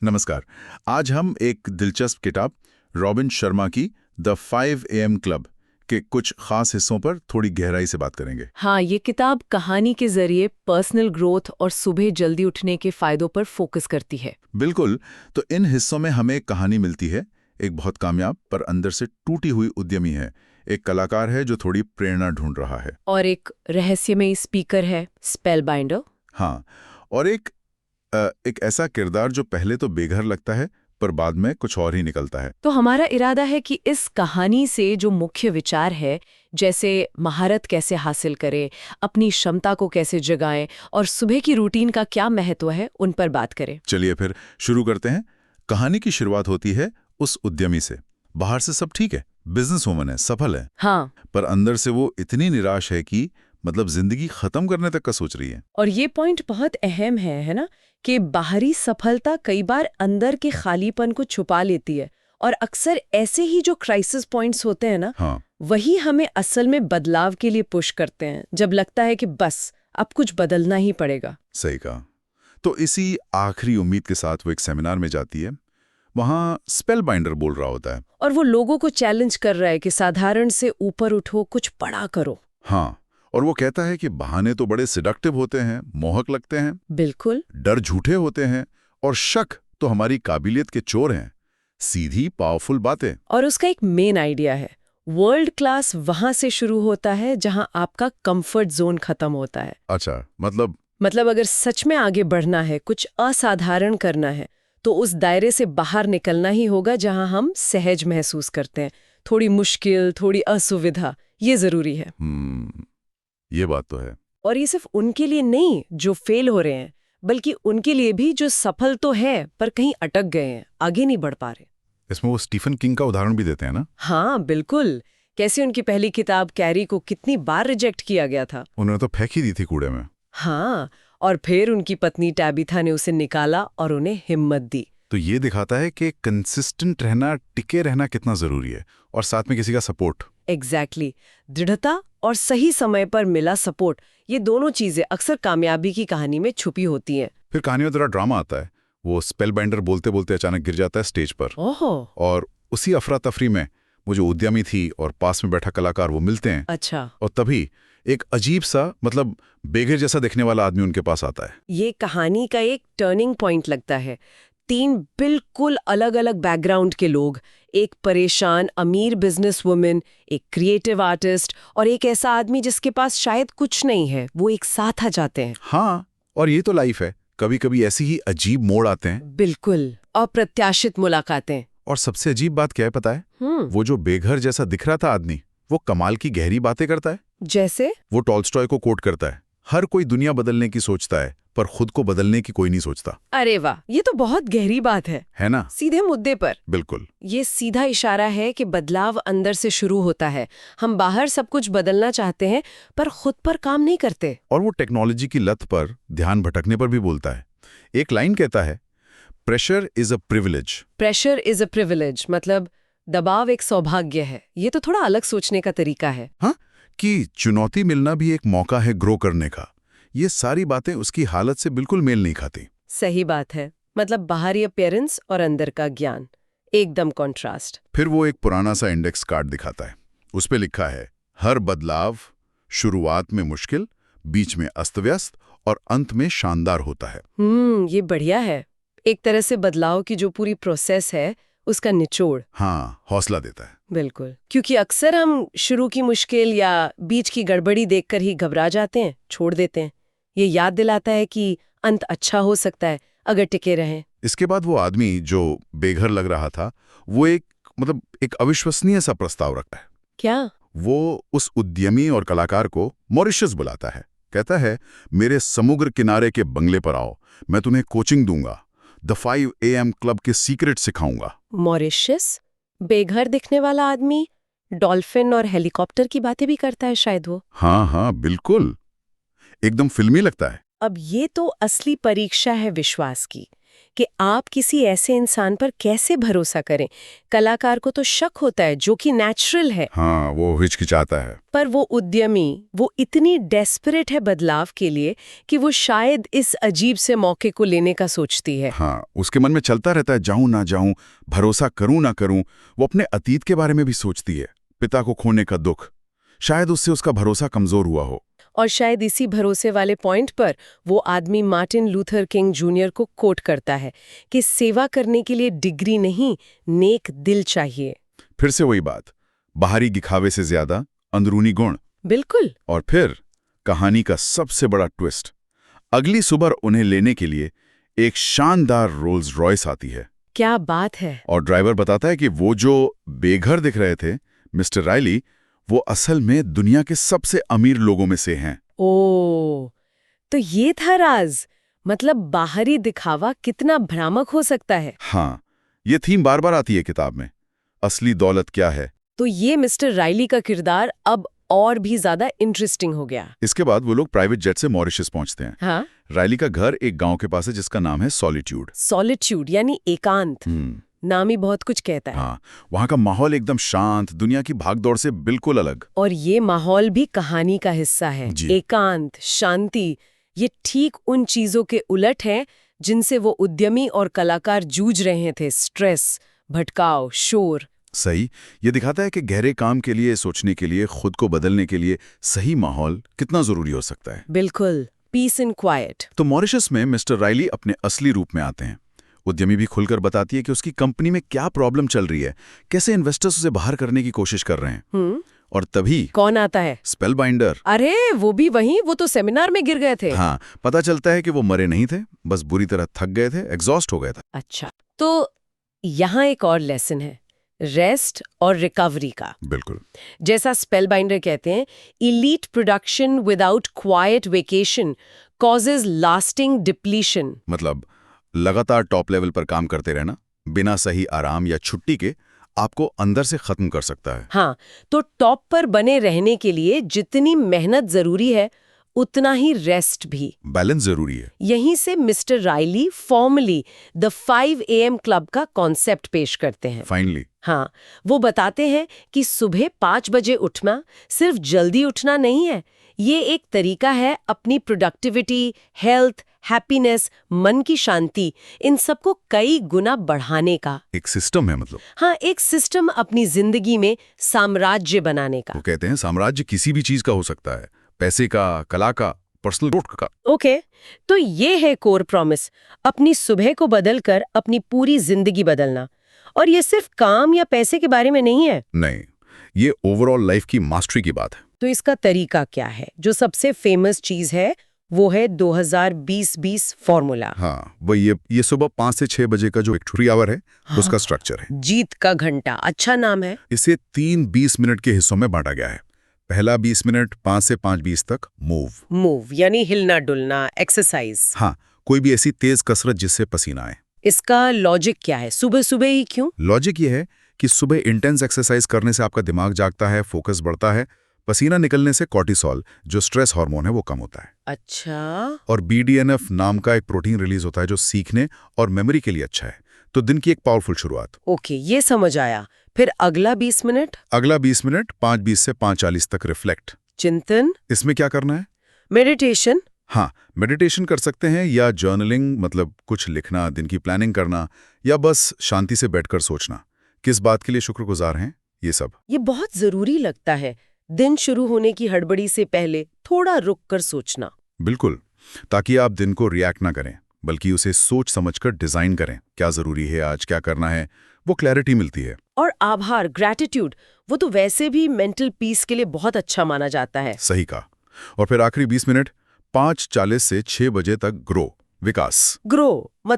नमस्कार। आज हम एक दिलचस्प किताब रॉबिन शर्मा की द 5 AM क्लब के कुछ खास हिस्सों पर थोड़ी गहराई से बात करेंगे। हाँ, ये किताब कहानी के जरिए पर्सनल ग्रोथ और सुबह जल्दी उठने के फायदों पर फोकस करती है। बिल्कुल। तो इन हिस्सों में हमें एक कहानी मिलती है। एक बहुत कामयाब पर अंदर से टूटी हुई उद्यमी है। एक कलाकार है जो थोड़ी प्रेरणा ढूंढ रहा है। और एक रहस्यमयी स्पीकर है, स्पेलबाइंडर। हाँ, और एक ऐसा किरदार जो पहले तो बेघर लगता है पर बाद में कुछ और ही निकलता है। तो हमारा इरादा है कि इस कहानी से जो मुख्य विचार है, जैसे महारत कैसे हासिल करें, अपनी क्षमता को कैसे जगाएं और सुबह की रूटीन का क्या महत्व है, उन पर बात करें। चलिए फिर शुरू करते हैं। कहानी की शुरुआत होती है उस उद्यमी से। बाहर से सब ठीक है, बिजनेस वुमन है, सफल है, हाँ, पर अंदर से वो इतनी निराश है कि मतलब जिंदगी खत्म करने तक का सोच रही है। और ये पॉइंट बहुत अहम है ना, कि बाहरी सफलता कई बार अंदर के खालीपन को छुपा लेती है। और अक्सर ऐसे ही जो क्राइसिस पॉइंट्स होते हैं ना, हाँ, वही हमें असल में बदलाव के लिए पुश करते हैं, जब लगता है कि बस अब कुछ बदलना ही पड़ेगा। सही कहा। तो इसी आखिरी उम्मीद के साथ वो एक सेमिनार में जाती है। वहां स्पेल बाइंडर बोल रहा होता है। और वो लोगों को चैलेंज कर रहा है कि साधारण से ऊपर उठो, कुछ बड़ा करो। हाँ, और वो कहता है कि बहाने तो बड़े सिडक्टिव होते हैं, मोहक लगते हैं, बिल्कुल। डर झूठे होते हैं, और शक तो हमारी काबिलियत के चोर हैं। सीधी पावरफुल बातें। और उसका एक मेन आइडिया है, वर्ल्ड क्लास वहां से शुरू होता है जहां आपका कंफर्ट जोन खत्म होता है। अच्छा, मतलब अगर सच में आगे बढ़ना है, कुछ असाधारण करना है, तो उस दायरे से बाहर निकलना ही होगा जहां हम सहज महसूस करते हैं। थोड़ी मुश्किल, थोड़ी असुविधा, ये जरूरी है। ये बात तो है। और ये सिर्फ उनके लिए नहीं जो फेल हो रहे हैं, बल्कि उनके लिए भी जो सफल तो है पर कहीं अटक गए हैं, आगे नहीं बढ़ पा रहे। इसमें वो स्टीफन किंग का उदाहरण भी देते हैं ना। हाँ बिल्कुल। कैसे उनकी पहली किताब कैरी को कितनी बार रिजेक्ट किया गया था। उन्होंने तो फेंक ही दी थी कूड़े में। हाँ, और फिर उनकी पत्नी टैबिथा ने उसे निकाला और उन्हें हिम्मत दी। तो ये दिखाता है कि कंसिस्टेंट रहना, टिके रहना कितना जरूरी है, और साथ में किसी का सपोर्ट। एग्जैक्टली। दृढ़ता और सही समय पर मिला सपोर्ट, ये दोनों चीजें अक्सर कामयाबी की कहानी में छुपी होती हैं। फिर कहानी में थोड़ा ड्रामा आता है। वो स्पेल बाइंडर बोलते बोलते अचानक गिर जाता है स्टेज पर। ओहो। और उसी अफरा तफरी में वो जो उद्यमी थी और पास में बैठा कलाकार वो मिलते हैं। अच्छा। और तभी एक अजीब सा, मतलब बेघर जैसा दिखने वाला आदमी उनके पास आता है। ये कहानी का एक टर्निंग पॉइंट लगता है। तीन बिल्कुल अलग अलग बैकग्राउंड के लोग, एक परेशान अमीर बिजनेस वुमेन, एक क्रिएटिव आर्टिस्ट और एक ऐसा आदमी जिसके पास शायद कुछ नहीं है, वो एक साथ आ जाते हैं। हाँ, और ये तो लाइफ है। कभी कभी ऐसी ही अजीब मोड़ आते हैं। बिल्कुल, अप्रत्याशित मुलाकातें। और सबसे अजीब बात क्या है पता है? हम्म। वो जो बेघर जैसा दिख रहा था आदमी, वो कमाल की गहरी बातें करता है। जैसे? वो टॉल्स्टॉय को कोट करता है, हर कोई दुनिया बदलने की सोचता है पर खुद को बदलने की कोई नहीं सोचता। अरे वाह, ये तो बहुत गहरी बात है ना? सीधे मुद्दे पर। बिल्कुल। ये सीधा इशारा है कि बदलाव अंदर से शुरू होता है। हम बाहर सब कुछ बदलना चाहते हैं पर खुद पर काम नहीं करते। और वो टेक्नोलॉजी की लत पर ध्यान भटकने पर भी बोलता है। एक लाइन कहता है, pressure is a privilege. Pressure is a privilege, मतलब दबाव एक सौभाग्य है। ये तो थोड़ा अलग सोचने का तरीका है। हाँ, कि चुनौती मिलना भी एक मौका है ग्रो करने का। ये सारी बातें उसकी हालत से बिल्कुल मेल नहीं खाती। सही बात है। मतलब बाहरी अपीयरेंस और अंदर का ज्ञान, एकदम कॉन्ट्रास्ट। फिर वो एक पुराना सा इंडेक्स कार्ड दिखाता है। उस पे लिखा है, हर बदलाव शुरुआत में मुश्किल, बीच में अस्तव्यस्त और अंत में शानदार होता है। ये बढ़िया है। एक तरह से बदलाव की जो पूरी प्रोसेस है, उसका निचोड़। हाँ, हौसला देता है। बिल्कुल, क्योंकि अक्सर हम शुरू की मुश्किल या बीच की गड़बड़ी देखकर ही घबरा जाते हैं, छोड़ देते हैं। ये याद दिलाता है कि अंत अच्छा हो सकता है अगर टिके रहें। इसके बाद वो आदमी जो बेघर लग रहा था, वो एक अविश्वसनीय सा प्रस्ताव रखता है। क्या? वो उस उद्यमी और कलाकार को मॉरिशस बुलाता है। कहता है, मेरे समुद्र किनारे के बंगले पर आओ, मैं तुम्हें कोचिंग दूंगा, द 5 AM क्लब के सीक्रेट सिखाऊंगा। मॉरिशस? बेघर दिखने वाला आदमी डॉल्फिन और हेलीकॉप्टर की बातें भी करता है शायद वो। हाँ हाँ, बिल्कुल, एकदम फिल्मी लगता है। अब ये तो असली परीक्षा है विश्वास की, कि आप किसी ऐसे इंसान पर कैसे भरोसा करें। कलाकार को तो शक होता है, जो कि नेचुरल है, हाँ, वो हिचकिचाता है। पर वो उद्यमी, वो इतनी डेस्परेट है बदलाव के लिए कि वो शायद इस अजीब से मौके को लेने का सोचती है। हाँ, उसके मन में चलता रहता है, जाऊं ना जाऊं, भरोसा करूं ना करूं। वो अपने अतीत के बारे में भी सोचती है, पिता को खोने का दुख, शायद उससे उसका भरोसा कमजोर हुआ हो। और शायद इसी भरोसे वाले पॉइंट पर वो आदमी मार्टिन लूथर किंग जूनियर को कोट करता है कि सेवा करने के लिए डिग्री नहीं, नेक दिल चाहिए। फिर से वही बात, बाहरी दिखावे से ज्यादा अंदरूनी गुण। बिल्कुल। और फिर कहानी का सबसे बड़ा ट्विस्ट, अगली सुबह उन्हें लेने के लिए एक शानदार रोल्स रॉयस आती है। क्या बात है। और ड्राइवर बताता है कि वो जो बेघर दिख रहे थे मिस्टर रायली, वो असल में दुनिया के सबसे अमीर लोगों में से हैं। ओ, तो ये था राज। मतलब बाहरी दिखावा कितना भ्रामक हो सकता है। हाँ, ये थीम बार बार आती है किताब में, असली दौलत क्या है। तो ये मिस्टर रायली का किरदार अब और भी ज्यादा इंटरेस्टिंग हो गया। इसके बाद वो लोग प्राइवेट जेट से मॉरिशस पहुंचते हैं। हाँ, रायली का घर एक गांव के पास है जिसका नाम है सॉलिट्यूड। सॉलिट्यूड यानी एकांत। नाम ही बहुत कुछ कहता है। हाँ, वहाँ का माहौल एकदम शांत, दुनिया की भागदौड़ से बिल्कुल अलग। और ये माहौल भी कहानी का हिस्सा है। एकांत, शांति, ये ठीक उन चीजों के उलट है जिनसे वो उद्यमी और कलाकार जूझ रहे थे। स्ट्रेस, भटकाव, शोर। सही, ये दिखाता है कि गहरे काम के लिए, सोचने के लिए, खुद को बदलने के लिए सही माहौल कितना जरूरी हो सकता है। बिल्कुल, पीस एंड क्वाइट। तो मॉरिशस में मिस्टर रायली अपने असली रूप में आते हैं। उद्यमी भी खुलकर बताती है कि उसकी कंपनी में क्या प्रॉब्लम चल रही है, कैसे इन्वेस्टर्स उसे बाहर करने की कोशिश कर रहे हैं। और तभी कौन आता है? स्पेलबाइंडर। अरे वो भी वही, वो तो सेमिनार में गिर गए थे। हाँ, पता चलता है कि वो मरे नहीं थे, बस बुरी तरह थक गए थे, एग्जॉस्ट हो गए थे। अच्छा, तो यहाँ एक और लेसन है, रेस्ट और रिकवरी का। बिल्कुल। जैसा स्पेलबाइंडर कहते हैं, elite production without quite vacation causes lasting depletion. मतलब लगातार टॉप लेवल पर काम करते रहना बिना सही आराम या छुट्टी के आपको अंदर से खत्म कर सकता है। हाँ, तो टॉप पर बने रहने के लिए जितनी मेहनत जरूरी है, उतना ही रेस्ट भी। बैलेंस जरूरी है। यहीं से mister Riley formally the 5 AM club का कॉन्सेप्ट पेश करते हैं। फाइनली। हाँ, वो बताते हैं कि सुबह 5 बजे उठना सिर्फ जल्दी उठना नहीं है, ये एक तरीका है अपनी प्रोडक्टिविटी, हेल्थ, हैप्पीनेस, मन की शांति, इन सबको कई गुना बढ़ाने का। एक सिस्टम है, मतलब। हाँ, एक सिस्टम अपनी जिंदगी में साम्राज्य बनाने का। वो कहते हैं साम्राज्य किसी भी चीज का हो सकता है, पैसे का, कला का, पर्सनल ग्रोथ का। ओके, तो ये है कोर प्रॉमिस, अपनी सुबह को बदलकर अपनी पूरी जिंदगी बदलना। और ये सिर्फ काम या पैसे के बारे में नहीं है। नहीं, ये ओवरऑल लाइफ की मास्टरी की बात है। तो इसका तरीका क्या है? जो सबसे फेमस चीज है वो है 2020-20 फॉर्मूला। हाँ, वो ये सुबह 5 से 6 बजे का जो एक 3 आवर है, उसका स्ट्रक्चर है। जीत का घंटा, अच्छा नाम है। इसे 3 20 मिनट के हिस्सों में बांटा गया है। पहला 20 मिनट 5 से 5:20 तक मूव यानी हिलना डुलना, एक्सरसाइज। हाँ, कोई भी ऐसी तेज कसरत जिससे पसीना आए। इसका लॉजिक क्या है? सुबह सुबह ही क्यों? लॉजिक ये है कि सुबह इंटेंस एक्सरसाइज करने से आपका दिमाग जागता है, फोकस बढ़ता है, पसीना निकलने से कॉर्टिसोल जो स्ट्रेस हार्मोन है वो कम होता है। अच्छा। और BDNF नाम का एक प्रोटीन रिलीज होता है जो सीखने और मेमोरी के लिए अच्छा है। तो दिन की एक पावरफुल शुरुआत। ओके, ये समझ आया। फिर अगला 20 मिनट? अगला 20 मिनट 5:20 से 5:40 तक रिफ्लेक्ट, चिंतन। इसमें क्या करना है? मेडिटेशन। हाँ, मेडिटेशन कर सकते हैं या जर्नलिंग, मतलब कुछ लिखना, दिन की प्लानिंग करना, या बस शांति से बैठकर सोचना किस बात के लिए शुक्रगुजार हैं, ये सब। ये बहुत जरूरी लगता है, दिन शुरू होने की हड़बड़ी से पहले थोड़ा रुक कर सोचना। बिल्कुल, ताकि आप दिन को रिएक्ट ना करें, बल्कि उसे सोच समझकर डिजाइन करें। क्या जरूरी है आज, क्या करना है, वो क्लैरिटी मिलती है। और आभार, ग्रैटिट्यूड, वो तो वैसे भी मेंटल पीस के लिए बहुत अच्छा माना जाता है। सही कहा। और फिर आखिरी 20 मिनट 5:40 से 6 बजे तक विकास।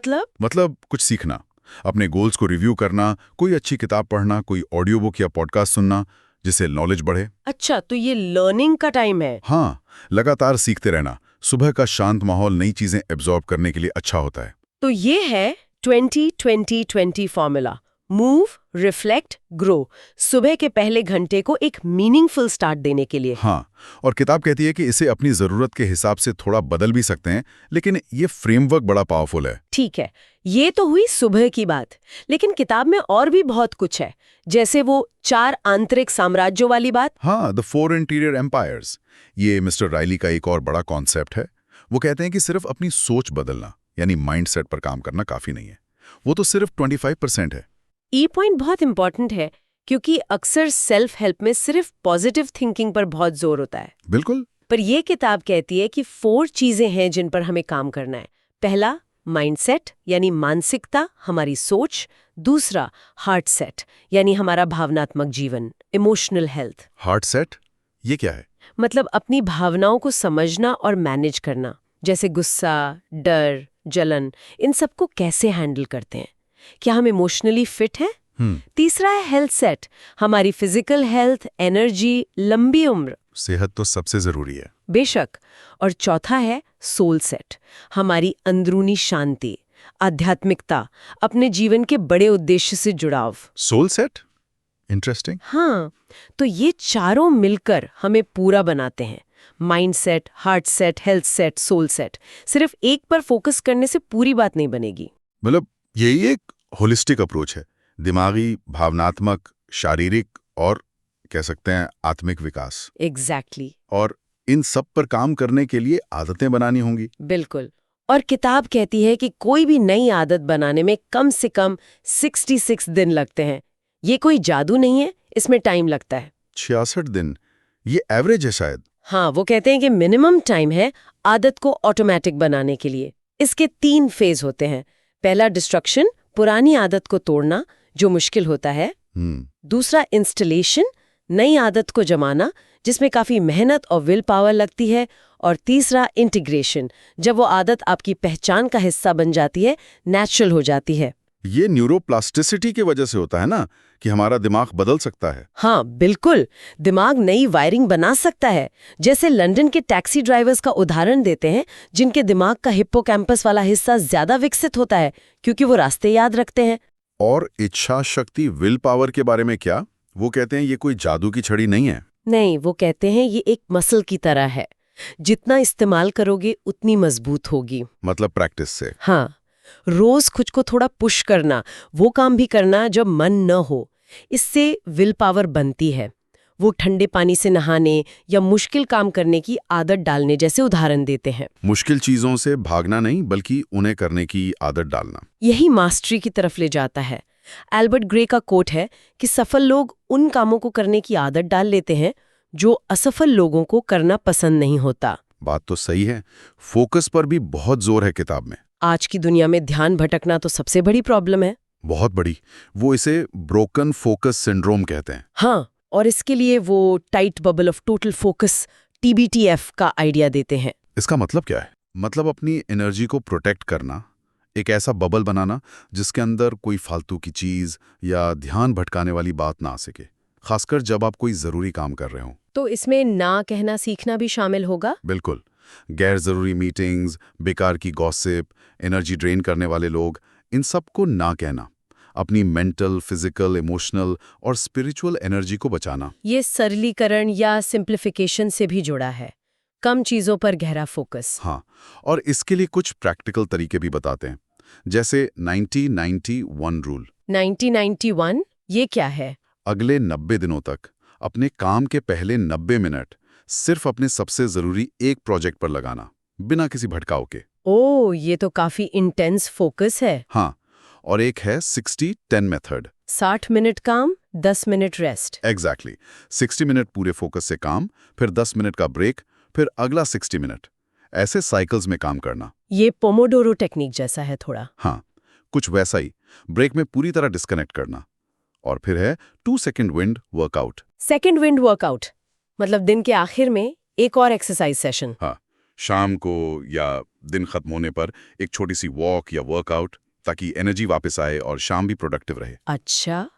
मतलब कुछ सीखना, अपने गोल्स को रिव्यू करना, कोई अच्छी किताब पढ़ना, कोई ऑडियो बुक या पॉडकास्ट सुनना जिससे नॉलेज बढ़े। अच्छा, तो ये लर्निंग का टाइम है। हाँ, लगातार सीखते रहना। सुबह का शांत माहौल नई चीजें एब्जॉर्ब करने के लिए अच्छा होता है। तो ये है 20-20-20 फॉर्मूला। Move, reflect, grow. सुबह के पहले घंटे को एक मीनिंगफुल स्टार्ट देने के लिए। हाँ, और किताब कहती है कि इसे अपनी ज़रूरत के हिसाब से थोड़ा बदल भी सकते हैं, लेकिन ये फ्रेमवर्क बड़ा पावरफुल है। ठीक है, ये तो हुई सुबह की बात, लेकिन किताब में और भी बहुत कुछ है, जैसे वो 4 आंतरिक साम्राज्यों वाली बात। हाँ, द 4 इंटीरियर एम्पायर्स, ये मिस्टर राइली का एक और बड़ा कॉन्सेप्ट है। वो कहते हैं कि सिर्फ अपनी सोच बदलना यानी माइंडसेट पर काम करना काफ़ी नहीं है, वो तो सिर्फ 25% है। ये पॉइंट बहुत इंपॉर्टेंट है, क्योंकि अक्सर सेल्फ हेल्प में सिर्फ पॉजिटिव थिंकिंग पर बहुत जोर होता है। बिल्कुल। पर ये किताब कहती है कि 4 चीजें हैं जिन पर हमें काम करना है। पहला, माइंडसेट यानी मानसिकता, हमारी सोच। दूसरा, हार्ट सेट यानी हमारा भावनात्मक जीवन, इमोशनल हेल्थ। हार्ट सेट, ये क्या है? मतलब अपनी भावनाओं को समझना और मैनेज करना, जैसे गुस्सा, डर, जलन, इन सबको कैसे हैंडल करते हैं, क्या हम इमोशनली फिट हैं। तीसरा है हेल्थ सेट, हमारी फिजिकल हेल्थ, एनर्जी, लंबी उम्र। सेहत तो सबसे जरूरी है। बेशक। और चौथा है सोल सेट, हमारी अंदरूनी शांति, आध्यात्मिकता, अपने जीवन के बड़े उद्देश्य से जुड़ाव। Soul set, interesting. हाँ, तो ये चारों मिलकर हमें पूरा बनाते हैं। Mind set, heart set, health set, soul set. सिर्फ एक पर फोकस करने से पूरी बात नहीं बनेगी। मतलब यही एक होलिस्टिक अप्रोच है, दिमागी, भावनात्मक, शारीरिक और कह सकते हैं आत्मिक विकास। एग्जैक्टली। और इन सब पर काम करने के लिए आदतें बनानी होंगी। बिल्कुल। और किताब कहती है कि कोई भी नई आदत बनाने में कम से कम 66 दिन लगते हैं। ये कोई जादू नहीं है, इसमें टाइम लगता है। 66 दिन, ये एवरेज है शायद। हाँ, वो कहते हैं कि मिनिमम टाइम है आदत को ऑटोमेटिक बनाने के लिए। इसके 3 फेज होते हैं। पहला, डिस्ट्रक्शन, पुरानी आदत को तोड़ना, जो मुश्किल होता है। दूसरा, इंस्टॉलेशन, नई आदत को जमाना, जिसमें काफी मेहनत और विल पावर लगती है। और तीसरा, इंटीग्रेशन, जब वो आदत आपकी पहचान का हिस्सा बन जाती है, नेचुरल हो जाती है। ये न्यूरोप्लास्टिसिटी की वजह से होता है ना, कि हमारा दिमाग बदल सकता है। हाँ बिल्कुल, दिमाग नई वायरिंग बना सकता है। जैसे लंदन के टैक्सी ड्राइवर्स का उदाहरण देते हैं, जिनके दिमाग का हिप्पोकैम्पस वाला हिस्सा ज्यादा विकसित होता है, क्योंकि वो रास्ते याद रखते हैं। और इच्छा शक्ति, विल पावर के बारे में क्या? वो कहते हैं ये कोई जादू की छड़ी नहीं है। नहीं, वो कहते हैं ये एक मसल की तरह है, जितना इस्तेमाल करोगे उतनी मजबूत होगी। मतलब प्रैक्टिस से। हाँ, रोज खुद को थोड़ा पुश करना, वो काम भी करना जब मन न हो, इससे विल पावर बनती है। वो ठंडे पानी से नहाने या मुश्किल काम करने की आदत डालने जैसे उदाहरण देते हैं। मुश्किल चीजों से भागना नहीं, बल्कि उन्हें करने की आदत डालना। यही मास्टरी की तरफ ले जाता है। एल्बर्ट ग्रे का कोट है कि सफल लोग उन कामों को करने की आदत डाल लेते हैं जो असफल लोगों को करना पसंद नहीं होता। बात तो सही है। फोकस पर भी बहुत जोर है किताब में। आज की दुनिया में ध्यान भटकना तो सबसे बड़ी प्रॉब्लम है। बहुत बड़ी। वो इसे ब्रोकन फोकस सिंड्रोम कहते हैं। हाँ, और इसके लिए वो tight bubble of total focus, TBTF का आइडिया देते हैं। इसका मतलब क्या है? मतलब अपनी एनर्जी को प्रोटेक्ट करना, एक ऐसा बबल बनाना जिसके अंदर कोई फालतू की चीज या ध्यान भटकाने वाली बात ना आ सके, खासकर जब आप कोई जरूरी काम कर रहे हो। तो इसमें ना कहना सीखना भी शामिल होगा। बिल्कुल। गैर जरूरी मीटिंग्स, बेकार की गॉसिप, एनर्जी ड्रेन करने वाले लोग, इन सब को ना कहना। अपनी मेंटल, फिजिकल, इमोशनल और स्पिरिचुअल एनर्जी को बचाना। ये सरलीकरण या सिंप्लीफिकेशन से भी जुड़ा है, कम चीजों पर गहरा फोकस। हाँ, और इसके लिए कुछ प्रैक्टिकल तरीके भी बताते हैं, जैसे 90-90-1 रूल। 90-91, ये क्या है? अगले 90 दिनों तक अपने काम के पहले 90 मिनट सिर्फ अपने सबसे जरूरी एक प्रोजेक्ट पर लगाना, बिना किसी भटकाव के। ओह, ये तो काफी इंटेंस फोकस है। हाँ, और एक है 60-10 मेथड। 60 मिनट काम, 10 मिनट रेस्ट। एग्जैक्टली। 60 मिनट पूरे फोकस से काम, फिर 10 मिनट का ब्रेक, फिर अगला 60 मिनट। ऐसे साइकिल्स में काम करना। ये पोमोडोरो टेक्निक जैसा है थोड़ा। हाँ, कुछ वैसा ही। ब्रेक में पूरी तरह डिस्कनेक्ट करना। और फिर है 2 second wind workout. Second wind workout मतलब दिन के आखिर में एक और एक्सरसाइज सेशन। हाँ, शाम को या दिन खत्म होने पर एक छोटी सी वॉक या वर्कआउट, ताकि एनर्जी वापस आए और शाम भी प्रोडक्टिव रहे। अच्छा,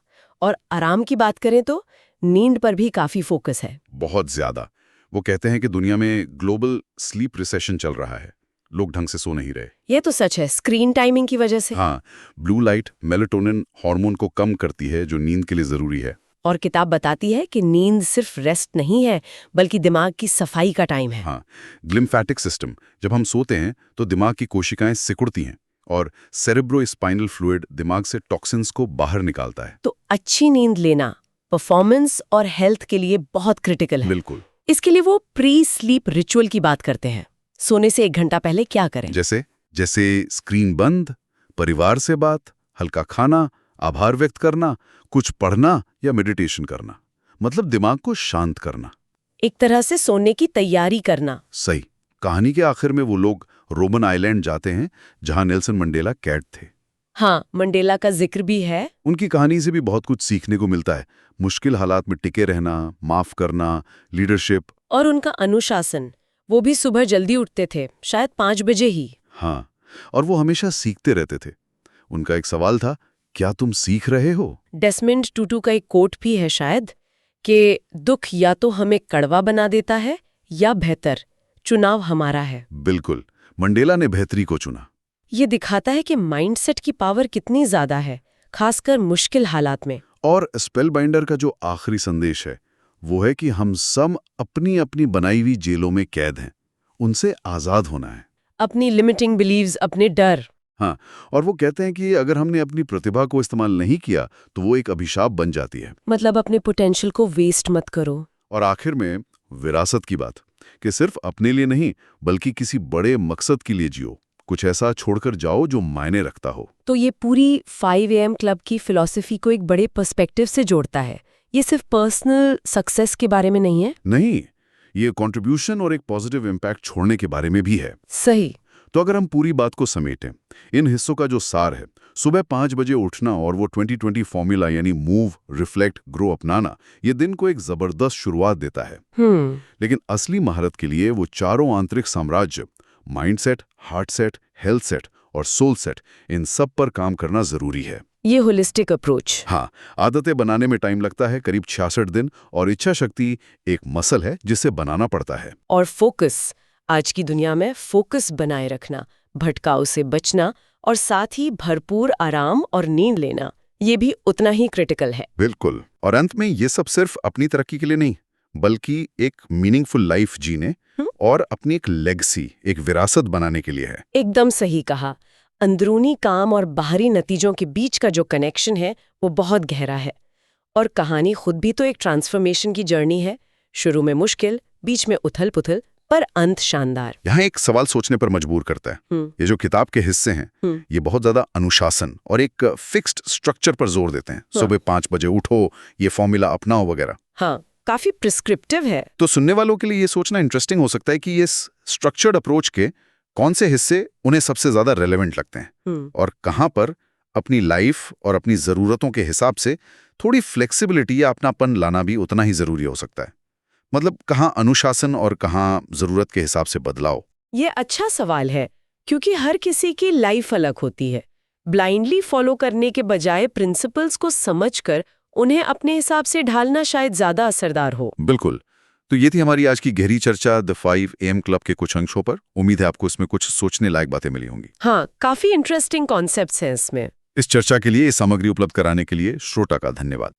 और आराम की बात करें तो नींद पर भी काफी फोकस है। बहुत ज्यादा। वो कहते हैं कि दुनिया में ग्लोबल स्लीप रिसेशन चल रहा है। लोग ढंग से सो नहीं रहे। ये तो सच है, स्क्रीन टाइमिंग की वजह से। हाँ, ब्लू लाइट मेलेटोनिन हार्मोन को कम करती है जो नींद के लिए जरूरी है। और किताब बताती है कि नींद सिर्फ रेस्ट नहीं है, बल्कि दिमाग की सफाई का टाइम है। हाँ, ग्लिम्फेटिक सिस्टम, जब हम सोते हैं तो दिमाग की कोशिकाएं सिकुड़ती हैं और सेरेब्रोस्पाइनल फ्लूइड दिमाग से टॉक्सिन्स को बाहर निकालता है। तो अच्छी नींद लेना परफॉर्मेंस और हेल्थ के लिए बहुत क्रिटिकल है। बिल्कुल। इसके लिए वो प्री स्लीप रिचुअल की बात करते हैं। सोने से 1 घंटा पहले क्या करें? जैसे स्क्रीन बंद, परिवार से बात, हल्का खाना, आभार व्यक्त करना, कुछ पढ़ना या मेडिटेशन करना, मतलब दिमाग को शांत करना। एक तरह से सोने की तैयारी करना। सही। कहानी के आखिर में वो लोग रोमन आइलैंड जाते हैं जहां नेल्सन मंडेला कैद थे। हाँ, मंडेला का जिक्र भी है। उनकी कहानी से भी बहुत कुछ सीखने को मिलता है। मुश्किल हालात में टिके रहना, माफ करना, लीडरशिप। और उनका अनुशासन, वो भी सुबह जल्दी उठते थे, शायद 5 बजे ही। हाँ, और वो हमेशा सीखते रहते थे। उनका एक सवाल था, क्या तुम सीख रहे हो? डेस्मंड टूटू का एक कोट भी है शायद, कि दुख या तो हमें कड़वा बना देता है या बेहतर, चुनाव हमारा है। बिल्कुल, मंडेला ने बेहतरी को चुना। ये दिखाता है कि माइंडसेट की पावर कितनी ज्यादा है, खासकर मुश्किल हालात में। और स्पेलबाइंडर का जो आखिरी संदेश है वो है कि हम सब अपनी अपनी बनाई हुई जेलों में कैद हैं, उनसे आजाद होना है। अपनी लिमिटिंग बिलीव्स, अपने डर। हाँ, और वो कहते हैं कि अगर हमने अपनी प्रतिभा को इस्तेमाल नहीं किया तो वो एक अभिशाप बन जाती है। मतलब अपने पोटेंशियल को वेस्ट मत करो। और आखिर में विरासत की बात, कि सिर्फ अपने लिए नहीं बल्कि किसी बड़े मकसद के लिए जियो, कुछ ऐसा छोड़कर जाओ जो मायने रखता हो। तो ये पूरी 5 AM क्लब की फिलॉसफी को एक बड़े पर्सपेक्टिव से जोड़ता है। ये सिर्फ पर्सनल सक्सेस के बारे में नहीं है। नहीं, ये कंट्रीब्यूशन और एक पॉजिटिव इम्पैक्ट छोड़ने के बारे में भी है। सही। तो अगर हम पूरी बात को समेटें, इन हिस्सों का जो सार है, सुबह 5 बजे उठना और वो 2020 फॉर्मूला यानी मूव, रिफ्लेक्ट, ग्रो अपनाना, ये दिन को एक जबरदस्त शुरुआत देता है। लेकिन असली महारत के लिए वो चारों आंतरिक साम्राज्य, mindset, heart set, health set और सोल सेट, इन सब पर काम करना जरूरी है। ये होलिस्टिक अप्रोच। हाँ, आदतें बनाने में टाइम लगता है, करीब 66 दिन, और इच्छा शक्ति एक मसल है जिसे बनाना पड़ता है। और फोकस, आज की दुनिया में फोकस बनाए रखना, भटकाव से बचना और साथ ही भरपूर आराम और नींद लेना, ये भी उतना ही क्रिटिकल है। बिल्कुल। और अंत में ये सब सिर्फ अपनी तरक्की के लिए नहीं, बल्कि एक मीनिंगफुल लाइफ जीने और अपनी एक लेगेसी, एक विरासत बनाने के लिए है। एकदम सही कहा। अंदरूनी काम और बाहरी नतीजों के बीच का जो कनेक्शन है वो बहुत गहरा है। और कहानी खुद भी तो एक ट्रांसफॉर्मेशन की जर्नी है। शुरू में मुश्किल, बीच में उथल-पुथल, पर अंत शानदार। यहाँ एक सवाल सोचने पर मजबूर करता है। ये जो किताब के हिस्से हैं, ये बहुत ज्यादा अनुशासन और एक फिक्स्ड स्ट्रक्चर पर जोर देते हैं। सुबह 5 बजे उठो, ये फॉर्मूला अपनाओ वगैरह। हाँ, काफी प्रिस्क्रिप्टिव है। तो सुनने वालों के लिए ये सोचना इंटरेस्टिंग हो सकता है कि ये स्ट्रक्चर्ड अप्रोच के कौन से हिस्से उन्हें सबसे ज्यादा रेलेवेंट लगते हैं और कहां पर अपनी लाइफ और अपनी जरूरतों के हिसाब से थोड़ी फ्लेक्सिबिलिटी या अपनापन लाना भी उतना ही जरूरी हो सकता है। मतलब कहां अनुशासन और कहां जरूरत के हिसाब से बदलाव। ये अच्छा सवाल है, क्योंकि हर किसी की लाइफ अलग होती है। ब्लाइंडली फॉलो करने के बजाय प्रिंसिपल्स को समझकर उन्हें अपने हिसाब से ढालना शायद ज्यादा असरदार हो। बिल्कुल। तो ये थी हमारी आज की गहरी चर्चा द 5 AM क्लब के कुछ अंशों पर। उम्मीद है आपको इसमें कुछ सोचने लायक बातें मिली होंगी। हाँ, काफी इंटरेस्टिंग कॉन्सेप्ट्स हैं इसमें। इस चर्चा के लिए, इस सामग्री उपलब्ध कराने के लिए श्रोता का धन्यवाद।